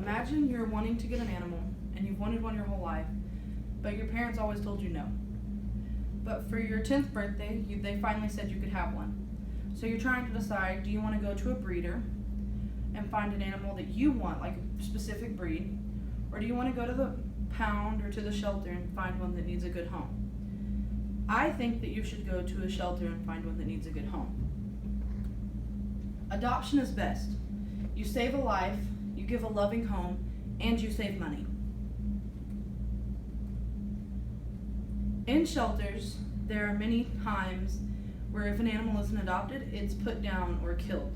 Imagine you're wanting to get an animal and you've wanted one your whole life, but your parents always told you no. But for your 10th birthday, they finally said you could have one. So you're trying to decide, do you want to go to a breeder and find an animal that you want, like a specific breed, or do you want to go to the pound or to the shelter and find one that needs a good home? I think that you should go to a shelter and find one that needs a good home. Adoption is best. You save a life, you give a loving home, and you save money. In shelters, there are many times where if an animal isn't adopted, it's put down or killed.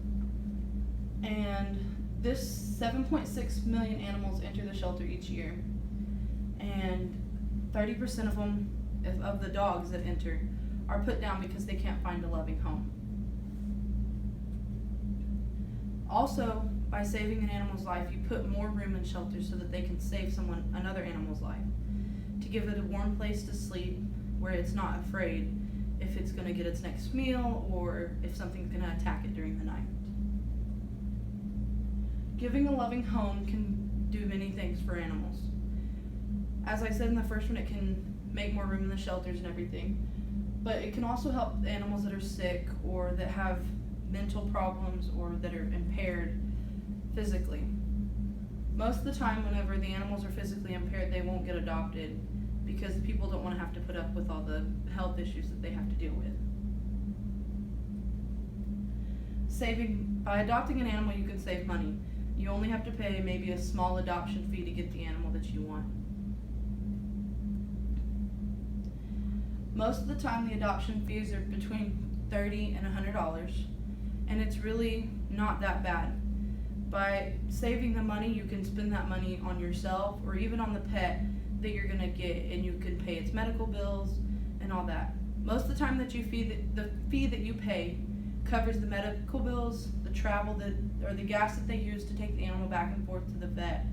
And this 7.6 million animals enter the shelter each year, and 30% of them, of the dogs that enter, are put down because they can't find a loving home. Also, by saving an animal's life, you put more room in shelters so that they can save another animal's life, to give it a warm place to sleep where it's not afraid if it's going to get its next meal or if something's going to attack it during the night. Giving a loving home can do many things for animals. As I said in the first one, it can make more room in the shelters and everything, but it can also help the animals that are sick or that have mental problems or that are impaired physically. Most of the time, whenever the animals are physically impaired, they won't get adopted because people don't want to have to put up with all the health issues that they have to deal with. By adopting an animal, you can save money. You only have to pay maybe a small adoption fee to get the animal that you want. Most of the time, the adoption fees are between $30 and $100, and it's really not that bad. By saving the money, you can spend that money on yourself or even on the pet that you're going to get, and you can pay its medical bills and all that. Most of the time the fee that you pay covers the medical bills, the travel or the gas that they use to take the animal back and forth to the vet.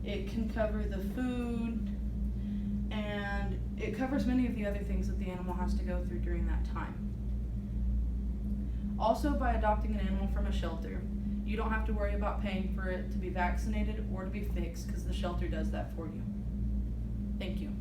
It can cover the food, and it covers many of the other things that the animal has to go through during that time. Also, by adopting an animal from a shelter, you don't have to worry about paying for it to be vaccinated or to be fixed because the shelter does that for you. Thank you.